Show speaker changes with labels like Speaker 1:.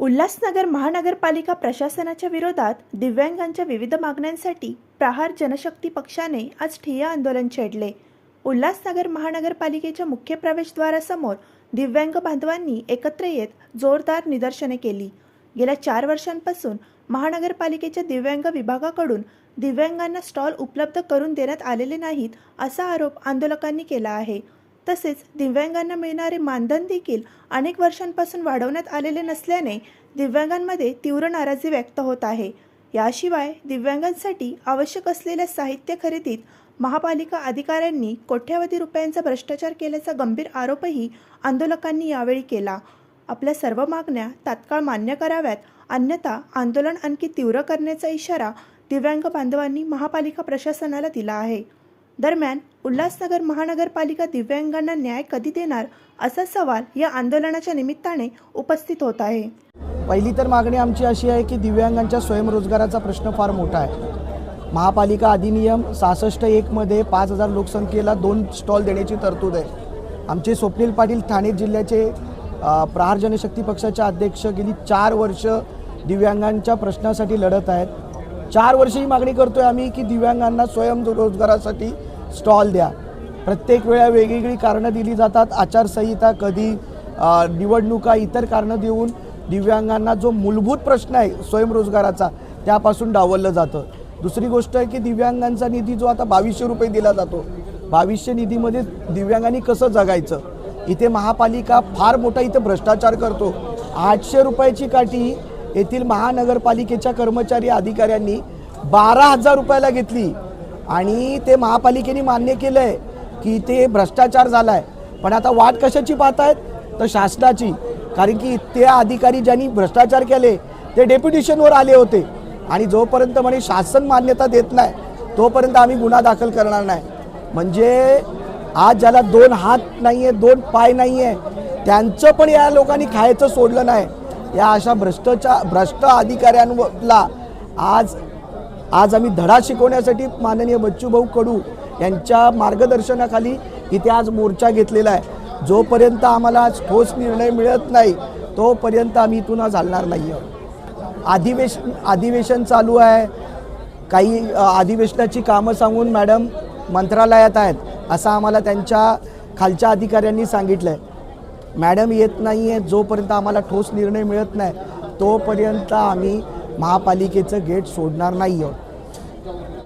Speaker 1: उल्हासनगर महानगरपालिका प्रशासनाच्या विरोधात दिव्यांगांच्या विविध मागण्यांसाठी प्रहार जनशक्ती पक्षाने आज ठिय्या आंदोलन छेडले। उल्हासनगर महानगरपालिकेच्या मुख्य प्रवेशद्वारासमोर दिव्यांग बांधवांनी एकत्र येत जोरदार निदर्शने केली। गेल्या 4 वर्षांपासून महानगरपालिकेच्या दिव्यांग विभागाकडून दिव्यांगांना स्टॉल उपलब्ध करून देण्यात आलेले नाहीत असा आरोप आंदोलकांनी केला आहे। तसेच दिव्यांगांना मिळणारे मानधन देखील अनेक वर्षांपासून वाढवण्यात आलेले नसल्याने दिव्यांगांमध्ये तीव्र नाराजी व्यक्त होत आहे। याशिवाय दिव्यांगांसाठी आवश्यक असलेल्या साहित्य खरेदीत महापालिका अधिकाऱ्यांनी कोट्यवधी रुपयांचा भ्रष्टाचार केल्याचा गंभीर आरोपही आंदोलकांनी यावेळी केला। आपल्या सर्व मागण्या तात्काळ मान्य कराव्यात, अन्यथा आंदोलन आणखी तीव्र करण्याचा इशारा दिव्यांग बांधवांनी महापालिका प्रशासनाला दिला आहे। दरम्यान उल्हासनगर महानगरपालिका दिव्यांगांना न्याय कधी देणार असा सवाल या आंदोलनाच्या निमित्ताने उपस्थित होत आहे।
Speaker 2: पहिली तर मागणी आमची अशी आहे की दिव्यांगांच्या स्वयंरोजगाराचा प्रश्न फार मोठा आहे। महापालिका अधिनियम 66(1) मध्ये 5000 लोकसंख्येला 2 स्टॉल देण्याची तरतूद आहे। आमचे स्वप्नील पाटील ठाणे जिल्ह्याचे प्रहार जनशक्ती पक्षाचे अध्यक्ष गेली 4 वर्ष दिव्यांगांच्या प्रश्नासाठी लढत आहेत। 4 वर्ष ही मागणी करतोय आम्ही की दिव्यांगांना स्वयंरोजगारासाठी स्टॉल द्या। प्रत्येक वेळा वेगवेगळी कारणं दिली जातात, आचारसंहिता, कधी निवडणुका, इतर कारणं देऊन दिव्यांगांना जो मूलभूत प्रश्न आहे स्वयंरोजगाराचा त्यापासून डावललं जातं। दुसरी गोष्ट आहे की दिव्यांगांचा निधी जो आता 2200 रुपये दिला जातो, 2200 निधीमध्ये दिव्यांगांनी कसं जगायचं? इथे महापालिका फार मोठा इथे भ्रष्टाचार करतो। 800 रुपयाची काठी येथील महानगरपालिकेच्या कर्मचारी अधिकाऱ्यांनी 12000 रुपयाला घेतली आणि ते महापालिकेने मान्य केलं आहे की ते भ्रष्टाचार झाला आहे। पण आता वाट कशाची पाहतायत? तर शासनाची। कारण की ते अधिकारी ज्यांनी भ्रष्टाचार केले ते डेप्युटेशनवर आले होते आणि जोपर्यंत म्हणे शासन मान्यता देत नाही तोपर्यंत आम्ही गुन्हा दाखल करणार नाही। म्हणजे आज ज्याला 2 हात नाही आहे, 2 पाय नाही आहे, त्यांचं पण या लोकांनी खायचं सोडलं नाही। या अशा भ्रष्ट अधिकाऱ्यांना आज आम्ही धडा शिकवण्यासाठी माननीय बच्चूभाऊ कडू यांच्या मार्गदर्शनाखाली इथे आज मोर्चा घेतलेला आहे। जोपर्यंत आम्हाला ठोस निर्णय मिळत नाही तोपर्यंत आम्ही इथून हलणार नाही आहोत। अधिवेशन चालू आहे, काही अधिवेशनाची कामं सांगून मॅडम मंत्रालयात आहेत असं आम्हाला त्यांच्या खालच्या अधिकाऱ्यांनी सांगितलं आहे। मॅडम येत नाही आहे, जोपर्यंत आम्हाला ठोस निर्णय मिळत नाही तोपर्यंत आम्ही महापालिकेचं गेट सोडणार नाही आहोत।